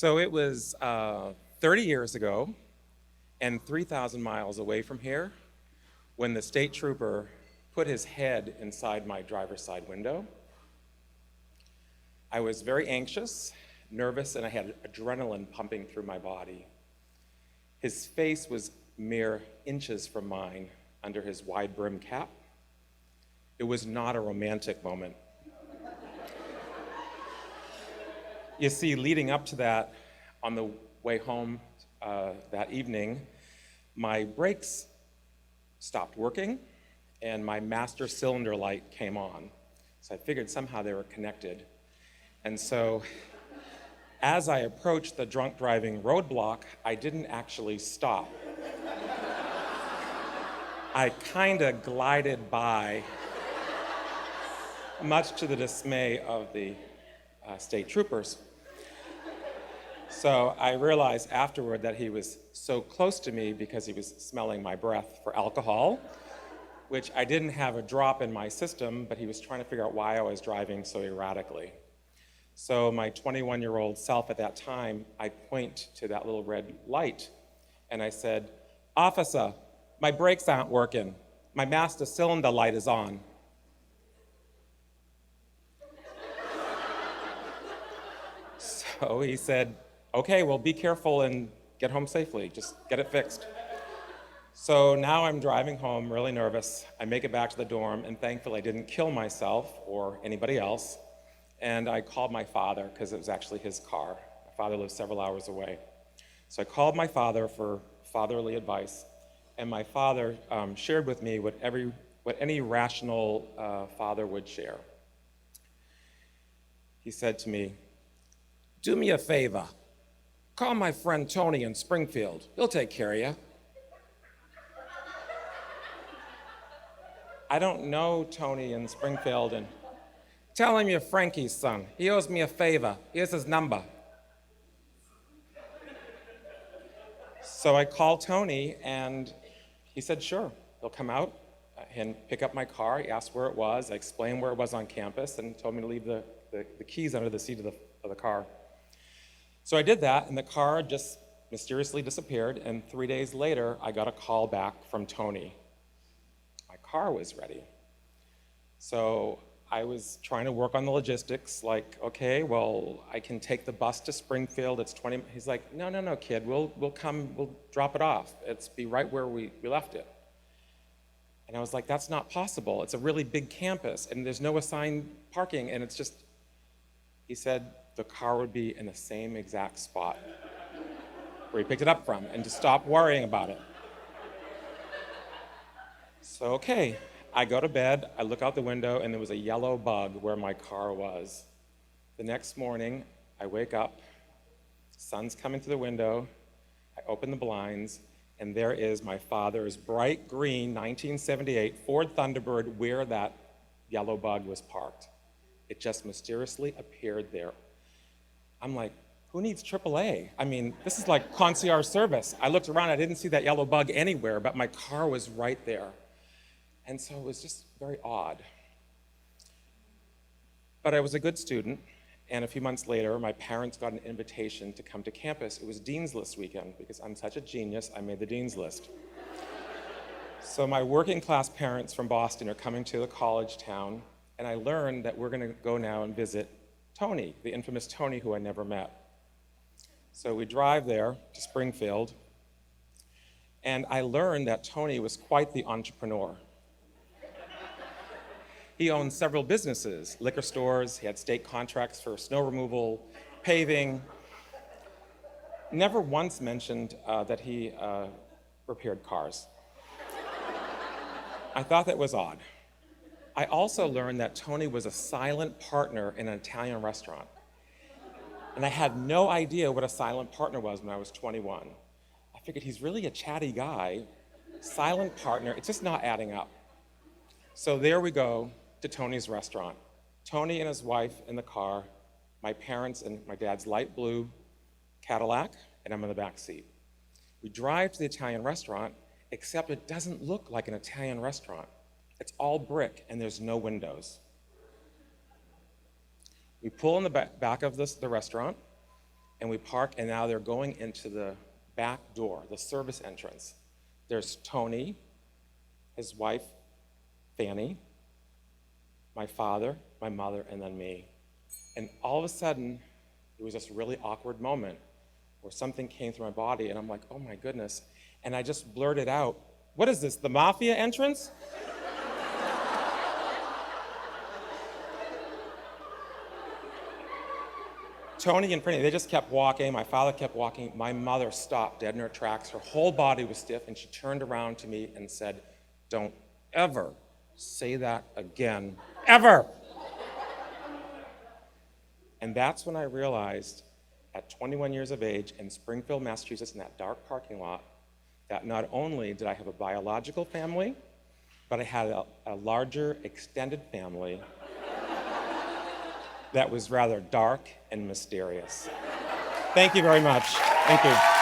So it was 30 years ago and 3,000 miles away from here when the state trooper put his head inside my driver's side window. I was very anxious, nervous, and I had adrenaline pumping through my body. His face was mere inches from mine under his wide brim cap. It was not a romantic moment. You see, leading up to that, on the way home that evening, my brakes stopped working and my master cylinder light came on. So I figured somehow they were connected. And so as I approached the drunk driving roadblock, I didn't actually stop. I kind of glided by, much to the dismay of the state troopers. So I realized afterward that he was so close to me because he was smelling my breath for alcohol, which I didn't have a drop in my system, but he was trying to figure out why I was driving so erratically. So my 21-year-old self at that time, I point to that little red light and I said, "Officer, my brakes aren't working. My master cylinder light is on." So he said, "Okay, well, be careful and get home safely. Just get it fixed." So now I'm driving home, really nervous. I make it back to the dorm, and thankfully I didn't kill myself or anybody else. And I called my father, because it was actually his car. My father lives several hours away. So I called my father for fatherly advice, and my father shared with me what any rational father would share. He said to me, "Do me a favor. Call my friend Tony in Springfield. He'll take care of you." I don't know Tony in Springfield, and tell him you're Frankie's son. He owes me a favor. Here's his number. So I called Tony, and he said, sure, he'll come out and pick up my car. He asked where it was. I explained where it was on campus and told me to leave the keys under the seat of the car. So I did that, and the car just mysteriously disappeared, and 3 days later, I got a call back from Tony. My car was ready. So I was trying to work on the logistics, like, okay, well, I can take the bus to Springfield, it's 20, he's like, no, kid, we'll come, we'll drop it off. It's be right where we left it. And I was like, that's not possible. It's a really big campus, and there's no assigned parking, and it's just, he said the car would be in the same exact spot where he picked it up from, and to stop worrying about it. So, okay. I go to bed, I look out the window, and there was a yellow bug where my car was. The next morning, I wake up, sun's coming through the window, I open the blinds, and there is my father's bright green 1978 Ford Thunderbird where that yellow bug was parked. It just mysteriously appeared there. I'm like, who needs AAA? I mean, this is like concierge service. I looked around, I didn't see that yellow bug anywhere, but my car was right there. And so it was just very odd. But I was a good student, and a few months later, my parents got an invitation to come to campus. It was Dean's List weekend, because I'm such a genius, I made the Dean's List. So my working class parents from Boston are coming to the college town, and I learned that we're gonna go now and visit Tony, the infamous Tony who I never met. So we drive there to Springfield, and I learned that Tony was quite the entrepreneur. He owned several businesses, liquor stores, he had state contracts for snow removal, paving. Never once mentioned that he repaired cars. I thought that was odd. I also learned that Tony was a silent partner in an Italian restaurant. And I had no idea what a silent partner was when I was 21. I figured he's really a chatty guy, silent partner, it's just not adding up. So there we go to Tony's restaurant. Tony and his wife in the car, my parents and my dad's light blue Cadillac, and I'm in the back seat. We drive to the Italian restaurant, except it doesn't look like an Italian restaurant. It's all brick and there's no windows. We pull in the back of the restaurant, And we park, and now they're going into the back door, the service entrance. There's Tony, his wife, Fanny, my father, my mother, and then me. And all of a sudden, it was this really awkward moment where something came through my body, and I'm like, oh my goodness. And I just blurted out, what is this, the mafia entrance? Tony and Brittany, they just kept walking. My father kept walking. My mother stopped dead in her tracks. Her whole body was stiff, and she turned around to me and said, don't ever say that again, ever. And that's when I realized, at 21 years of age in Springfield, Massachusetts, in that dark parking lot, that not only did I have a biological family, but I had a larger extended family that was rather dark and mysterious. Thank you very much. Thank you.